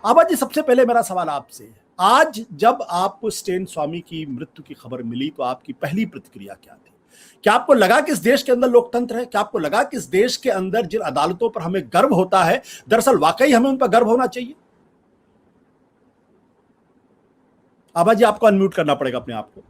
आभा जी, सबसे पहले मेरा सवाल आपसे है, आज जब आपको स्टेन स्वामी की मृत्यु की खबर मिली तो आपकी पहली प्रतिक्रिया क्या थी? क्या आपको लगा कि इस देश के अंदर लोकतंत्र है? क्या आपको लगा कि इस देश के अंदर जिन अदालतों पर हमें गर्व होता है, दरअसल वाकई हमें उन पर गर्व होना चाहिए? आभा जी, आपको अनम्यूट करना पड़ेगा अपने आप को।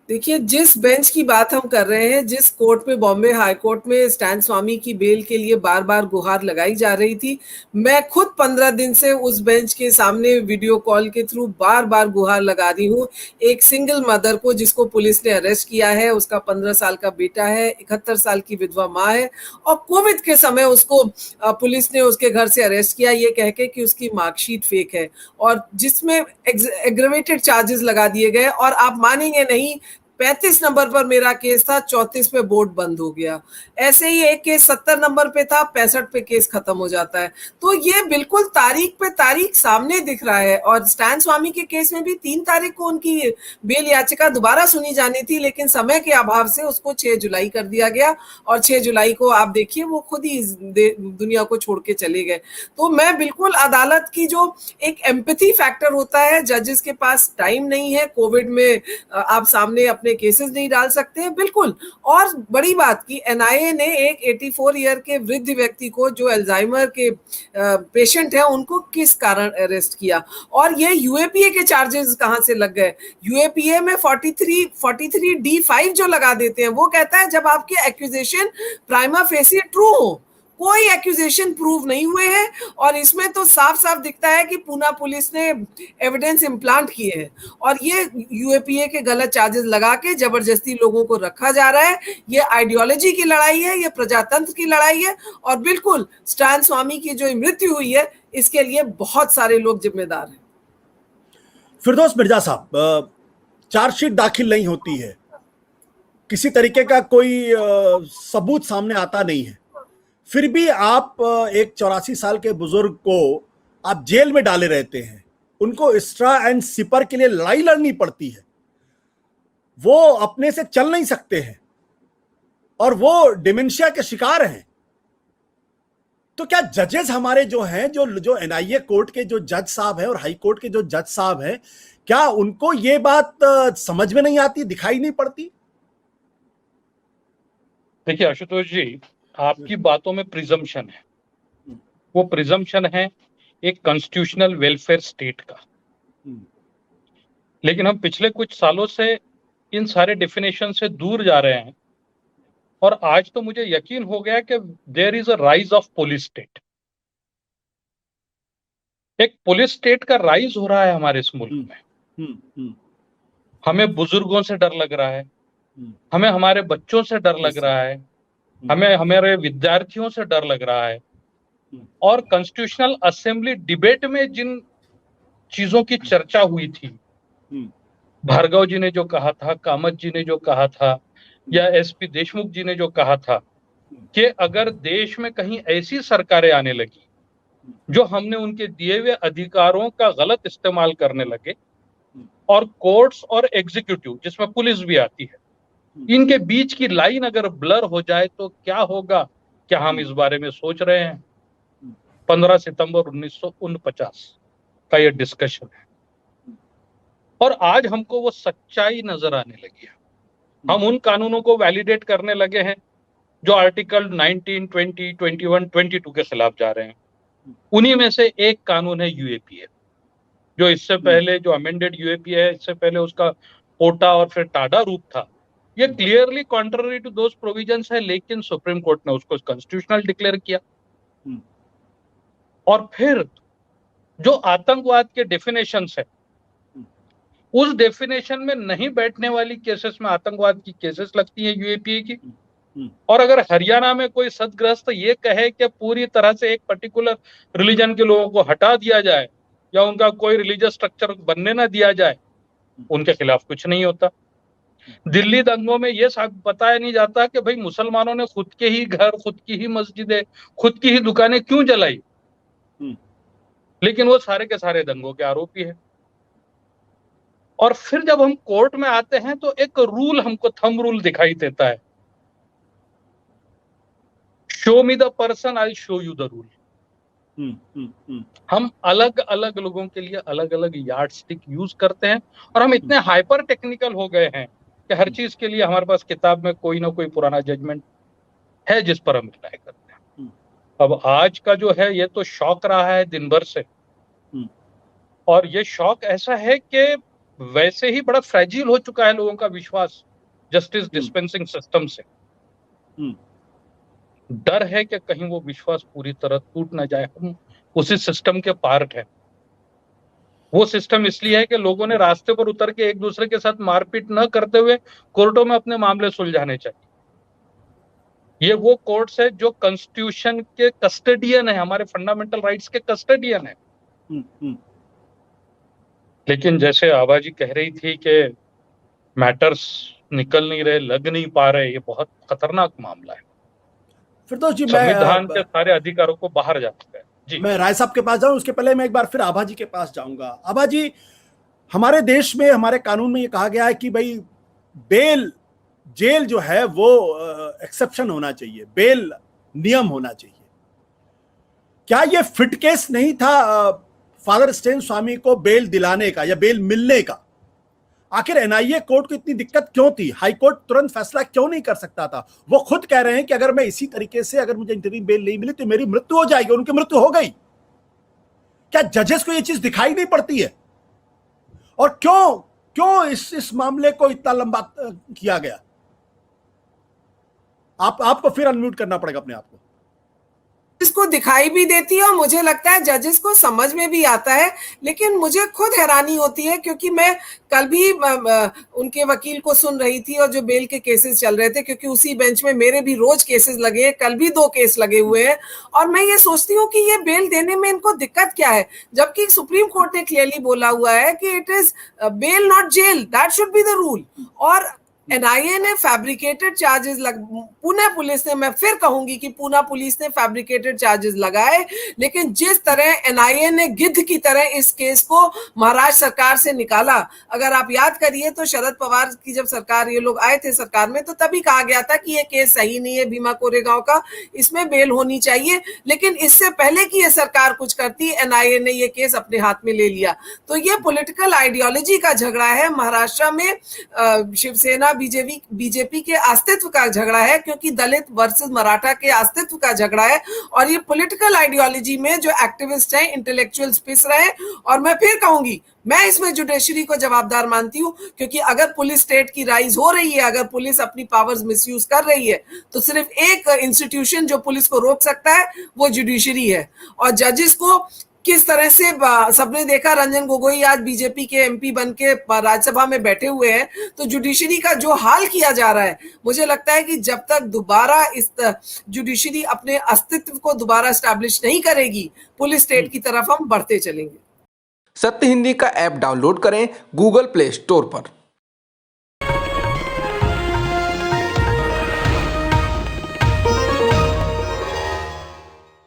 देखिए, जिस बेंच की बात हम कर रहे हैं, जिस कोर्ट में, बॉम्बे हाई कोर्ट में स्टैन स्वामी की बेल के लिए बार बार गुहार लगाई जा रही थी, मैं खुद 15 दिन से उस बेंच के सामने वीडियो कॉल के थ्रू बार बार गुहार लगा रही हूँ। एक सिंगल मदर को, जिसको पुलिस ने अरेस्ट किया है, उसका 15 साल का बेटा है, 71 साल की विधवा माँ है, और कोविड के समय उसको पुलिस ने उसके घर से अरेस्ट किया ये कह के कि उसकी मार्कशीट फेक है, और जिसमें एग्रेवेटेड चार्जेस लगा दिए गए। और आप मानेंगे नहीं, 35 नंबर पर मेरा केस था, 34 पे बोर्ड बंद हो गया। ऐसे ही एक केस 70 नंबर पे था, 65 पे केस खत्म हो जाता है। तो ये बिल्कुल तारीख पे तारीख सामने दिख रहा है। और स्टैन स्वामी के केस में भी 3 तारीख को उनकी बेल याचिका दोबारा सुनी जानी थी, लेकिन समय के अभाव से उसको 6 जुलाई कर दिया गया, और 6 जुलाई को आप देखिए वो खुद ही दुनिया को छोड़ के चले गए। तो मैं बिल्कुल, अदालत की जो एक एम्पैथी फैक्टर होता है, जजेस के पास टाइम नहीं है, कोविड में आप सामने अपने केसेस नहीं डाल सकते हैं, बिल्कुल। और बड़ी बात की, एनआईए ने एक 84 ईयर के वृद्ध व्यक्ति को, जो अल्जाइमर के पेशेंट हैं, उनको किस कारण अरेस्ट किया, और ये यूएपीए के चार्जेस कहां से लग गए? यूएपीए में 43D5 जो लगा देते हैं, वो कहता है जब आपके एक्यूजेशन प्राइमा फेसी ट्रू हो। कोई एक्यूजेशन प्रूव नहीं हुए हैं, और इसमें तो साफ साफ दिखता है कि पूना पुलिस ने एविडेंस इम्प्लांट किए हैं, और ये यूएपीए के गलत चार्जेस लगा के जबरदस्ती लोगों को रखा जा रहा है। ये आइडियोलॉजी की लड़ाई है, ये प्रजातंत्र की लड़ाई है, और बिल्कुल स्टैन स्वामी की जो मृत्यु हुई है, इसके लिए बहुत सारे लोग जिम्मेदार हैं। फिरदौस मिर्जा साहब, चार्जशीट दाखिल नहीं होती है, किसी तरीके का कोई सबूत सामने आता नहीं है, फिर भी आप एक 84 साल के बुजुर्ग को आप जेल में डाले रहते हैं, उनको स्ट्रा एंड सिपर के लिए लड़ाई लड़नी पड़ती है, वो अपने से चल नहीं सकते हैं और वो डिमेंशिया के शिकार हैं। तो क्या जजेस हमारे जो हैं, जो एनआईए कोर्ट के जो जज साहब हैं और हाई कोर्ट के जो जज साहब हैं, क्या उनको ये बात समझ में नहीं आती, दिखाई नहीं पड़ती? देखिए आशुतोष जी, आपकी बातों में प्रिजम्पशन है, वो प्रिजम्पशन है एक कॉन्स्टिट्यूशनल वेलफेयर स्टेट का। लेकिन हम पिछले कुछ सालों से इन सारे डेफिनेशन से दूर जा रहे हैं, और आज तो मुझे यकीन हो गया कि there is a rise of police state. एक पुलिस स्टेट का राइज हो रहा है हमारे इस मुल्क में। हमें बुजुर्गों से डर लग रहा है, हमें हमारे बच्चों से डर लग रहा है, हमें हमारे विद्यार्थियों से डर लग रहा है, और कॉन्स्टिट्यूशनल असेंबली डिबेट में जिन चीजों की चर्चा हुई थी, भार्गव जी ने जो कहा था, कामत जी ने जो कहा था, या एसपी देशमुख जी ने जो कहा था कि अगर देश में कहीं ऐसी सरकारें आने लगी जो हमने उनके दिए हुए अधिकारों का गलत इस्तेमाल करने लगे, और कोर्ट्स और एग्जीक्यूटिव जिसमें पुलिस भी आती है, इनके बीच की लाइन अगर ब्लर हो जाए तो क्या होगा? क्या हम इस बारे में सोच रहे हैं? 15 सितंबर 1949 का यह डिस्कशन है, और आज हमको वो सच्चाई नजर आने लगी है। हम उन कानूनों को वैलिडेट करने लगे हैं जो आर्टिकल 19, 20, 21, 22 के खिलाफ जा रहे हैं। उन्हीं में से एक कानून है यूएपीए, जो इससे पहले जो अमेंडेड यूएपीए है, इससे पहले उसका पोटा और फिर टाडा रूप था। ये clearly contrary to those provisions है, लेकिन सुप्रीम कोर्ट ने उसको कॉन्स्टिट्यूशनल डिक्लेयर किया। और फिर जो आतंकवाद के डेफिनेशंस है, उस डेफिनेशन में नहीं बैठने वाली केसेस में आतंकवाद की केसेस लगती है यूएपीए की। और अगर हरियाणा में कोई सदग्रस्त ये कहे कि पूरी तरह से एक पर्टिकुलर रिलीजन के लोगों को हटा दिया जाए या उनका कोई रिलीजियस स्ट्रक्चर बनने ना दिया जाए, उनके खिलाफ कुछ नहीं होता। दिल्ली दंगों में ये बताया नहीं जाता कि भाई मुसलमानों ने खुद के ही घर, खुद की ही मस्जिदें, खुद की ही दुकानें क्यों जलाई, लेकिन वो सारे के सारे दंगों के आरोपी है। और फिर जब हम कोर्ट में आते हैं तो एक रूल हमको थंब रूल दिखाई देता है, show me the person, I show you the rule. हम अलग अलग लोगों के लिए अलग अलग यार्ड स्टिक यूज करते हैं, और हम इतने हाइपर टेक्निकल हो गए हैं कि हर चीज के लिए हमारे पास किताब में कोई ना कोई पुराना जजमेंट है जिस पर हम रिलाई करते हैं। अब आज का जो है ये तो शॉक रहा है दिन भर से, और ये शॉक ऐसा है कि वैसे ही बड़ा फ्रेजिल हो चुका है लोगों का विश्वास जस्टिस डिस्पेंसिंग सिस्टम से। डर है कि कहीं वो विश्वास पूरी तरह टूट ना जाए। हम उसी सिस्टम के पार्ट हैं। वो सिस्टम इसलिए है कि लोगों ने रास्ते पर उतर के एक दूसरे के साथ मारपीट न करते हुए कोर्टों में अपने मामले सुलझाने चाहिए। ये वो कोर्ट्स है जो कॉन्स्टिट्यूशन के कस्टडियन है, हमारे फंडामेंटल राइट्स के कस्टडियन है। लेकिन जैसे आभा जी कह रही थी कि मैटर्स निकल नहीं रहे, लग नहीं पा रहे, ये बहुत खतरनाक मामला है। फिरदौस जी, संविधान के सारे अधिकारों को बाहर जा चुका है। जी, मैं राय साहब के पास जाऊं, उसके पहले मैं एक बार फिर आभा जी के पास जाऊंगा। आभा जी, हमारे देश में, हमारे कानून में ये कहा गया है कि भाई जेल जो है वो एक्सेप्शन होना चाहिए, बेल नियम होना चाहिए। क्या ये फिट केस नहीं था फादर स्टेन स्वामी को बेल दिलाने का या बेल मिलने का? आखिर एनआईए कोर्ट को इतनी दिक्कत क्यों थी? हाई कोर्ट तुरंत फैसला क्यों नहीं कर सकता था? वो खुद कह रहे हैं कि अगर मैं इसी तरीके से, अगर मुझे इंटरिम बेल नहीं मिली तो मेरी मृत्यु हो जाएगी। उनकी मृत्यु हो गई। क्या जजेस को ये चीज दिखाई नहीं पड़ती है? और क्यों इस मामले को इतना लंबा किया गया? आपको फिर अनम्यूट करना पड़ेगा अपने आप को। इसको दिखाई भी देती है और मुझे लगता है जजेस को समझ में भी आता है, लेकिन मुझे खुद हैरानी होती है क्योंकि मैं कल भी उनके वकील को सुन रही थी और जो बेल के केसेस चल रहे थे, क्योंकि उसी बेंच में मेरे भी रोज केसेस लगे हैं, कल भी 2 केस लगे हुए हैं, और मैं ये सोचती हूँ कि ये बेल देने में इनको दिक्कत क्या है, जबकि सुप्रीम कोर्ट ने क्लियरली बोला हुआ है कि it is bail not jail, that should be the rule. और एनआईए ने फैब्रिकेटेड चार्जेस पुणे पुलिस ने, मैं फिर कहूंगी कि पुणे पुलिस ने फैब्रिकेटेड चार्जेस लगाए, लेकिन जिस तरह एनआईए ने गिद्ध की तरह इस केस को महाराष्ट्र सरकार से निकाला, अगर आप याद करिए तो शरद पवार की जब सरकार, ये लोग आए थे सरकार में, तो तभी कहा गया था कि ये केस सही नहीं है भीमा कोरेगांव का, इसमें बेल होनी चाहिए। लेकिन इससे पहले कि ये सरकार कुछ करती, एनआईए ने ये केस अपने हाथ में ले लिया। तो ये पॉलिटिकल आइडियोलॉजी का झगड़ा है। महाराष्ट्र में शिवसेना बीजेपी के अस्तित्व का झगड़ा है, क्योंकि दलित वर्सेस मराठा के अस्तित्व का झगड़ा है, और ये पॉलिटिकल आइडियोलॉजी में जो एक्टिविस्ट हैं, इंटेलेक्चुअल्स पिस रहे हैं। और मैं फिर कहूंगी, मैं इसमें जुडिशरी को जवाबदार मानती हूं, क्योंकि अगर पुलिस स्टेट की राइज हो रही है, अगर पुलिस अपनी पावर्स मिसयूज कर रही है, तो सिर्फ एक इंस्टीट्यूशन जो पुलिस को रोक सकता है वो जुडिशरी है। और जजेस को किस तरह से सबने देखा, रंजन गोगोई आज बीजेपी के एमपी बन के राज्यसभा में बैठे हुए हैं, तो जुडिशरी का जो हाल किया जा रहा है, मुझे लगता है कि जब तक दोबारा इस जुडिशरी अपने अस्तित्व को दोबारा एस्टैब्लिश नहीं करेगी, पुलिस स्टेट की तरफ हम बढ़ते चलेंगे। सत्य हिंदी का ऐप डाउनलोड करें गूगल प्ले स्टोर पर।